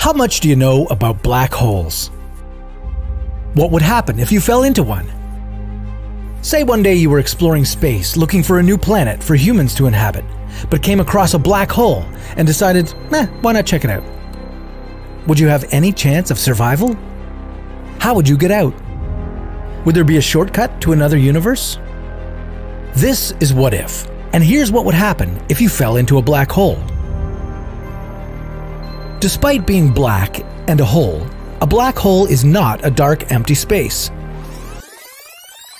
How much do you know about black holes? What would happen if you fell into one? Say one day you were exploring space looking for a new planet for humans to inhabit, but came across a black hole and decided, why not check it out? Would you have any chance of survival? How would you get out? Would there be a shortcut to another universe? This is What If, and here's what would happen if you fell into a black hole. Despite being black and a black hole is not a dark, empty space.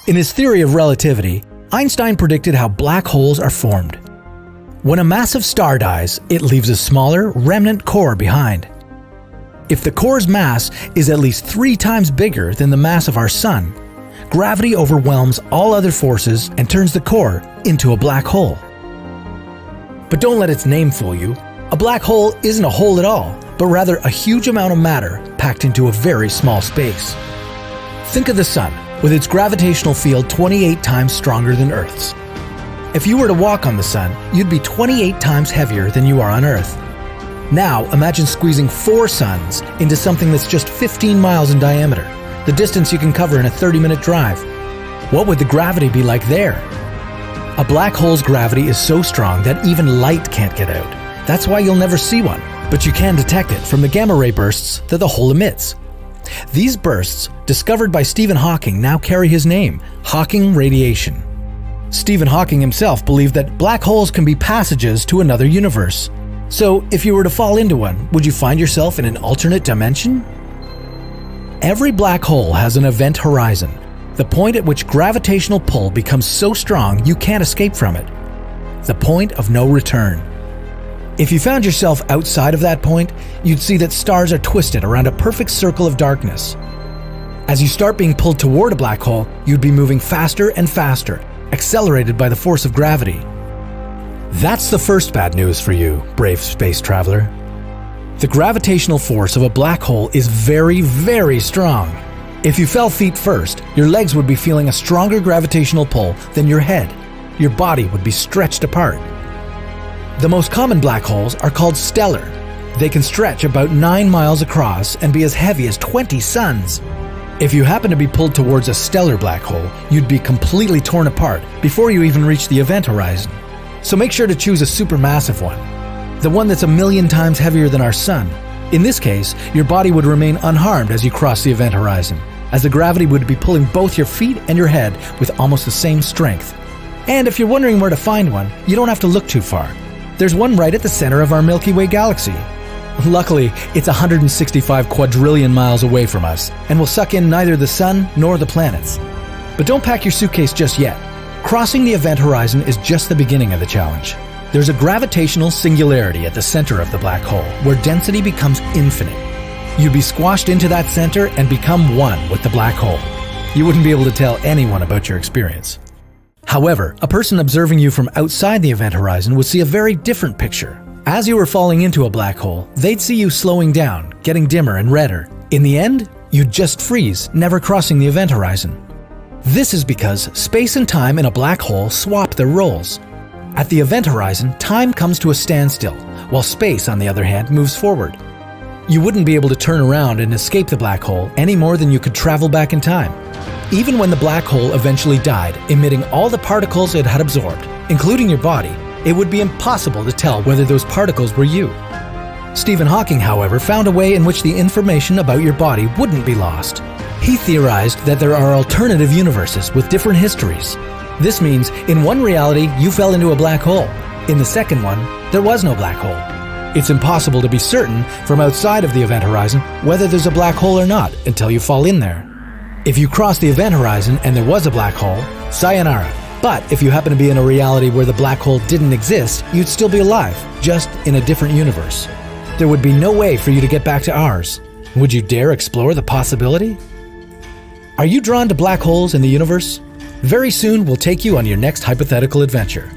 In his theory of relativity, Einstein predicted how black holes are formed. When a massive star dies, it leaves a smaller, remnant core behind. If the core's mass is at least 3 times bigger than the mass of our Sun, gravity overwhelms all other forces and turns the core into a black hole. But don't let its name fool you. A black hole isn't a hole at all, but rather a huge amount of matter packed into a very small space. Think of the Sun, with its gravitational field 28 times stronger than Earth's. If you were to walk on the Sun, you'd be 28 times heavier than you are on Earth. Now imagine squeezing 4 suns into something that's just 15 miles in diameter, the distance you can cover in a 30-minute drive. What would the gravity be like there? A black hole's gravity is so strong that even light can't get out. That's why you'll never see one, but you can detect it from the gamma ray bursts that the hole emits. These bursts, discovered by Stephen Hawking, now carry his name, Hawking radiation. Stephen Hawking himself believed that black holes can be passages to another universe. So, if you were to fall into one, would you find yourself in an alternate dimension? Every black hole has an event horizon, the point at which gravitational pull becomes so strong you can't escape from it. The point of no return. If you found yourself outside of that point, you'd see that stars are twisted around a perfect circle of darkness. As you start being pulled toward a black hole, you'd be moving faster and faster, accelerated by the force of gravity. That's the first bad news for you, brave space traveler. The gravitational force of a black hole is very, very strong. If you fell feet first, your legs would be feeling a stronger gravitational pull than your head. Your body would be stretched apart. The most common black holes are called stellar. They can stretch about 9 miles across and be as heavy as 20 suns. If you happen to be pulled towards a stellar black hole, you'd be completely torn apart before you even reach the event horizon. So make sure to choose a supermassive one, the one that's 1,000,000 times heavier than our Sun. In this case, your body would remain unharmed as you cross the event horizon, as the gravity would be pulling both your feet and your head with almost the same strength. And if you're wondering where to find one, you don't have to look too far. There's one right at the center of our Milky Way galaxy. Luckily, it's 165 quadrillion miles away from us, and will suck in neither the Sun nor the planets. But don't pack your suitcase just yet. Crossing the event horizon is just the beginning of the challenge. There's a gravitational singularity at the center of the black hole, where density becomes infinite. You'd be squashed into that center and become one with the black hole. You wouldn't be able to tell anyone about your experience. However, a person observing you from outside the event horizon would see a very different picture. As you were falling into a black hole, they'd see you slowing down, getting dimmer and redder. In the end, you'd just freeze, never crossing the event horizon. This is because space and time in a black hole swap their roles. At the event horizon, time comes to a standstill, while space, on the other hand, moves forward. You wouldn't be able to turn around and escape the black hole any more than you could travel back in time. Even when the black hole eventually died, emitting all the particles it had absorbed, including your body, it would be impossible to tell whether those particles were you. Stephen Hawking, however, found a way in which the information about your body wouldn't be lost. He theorized that there are alternative universes with different histories. This means, in one reality, you fell into a black hole. In the second one, there was no black hole. It's impossible to be certain from outside of the event horizon whether there's a black hole or not until you fall in there. If you cross the event horizon and there was a black hole, sayonara. But if you happen to be in a reality where the black hole didn't exist, you'd still be alive, just in a different universe. There would be no way for you to get back to ours. Would you dare explore the possibility? Are you drawn to black holes in the universe? Very soon we'll take you on your next hypothetical adventure.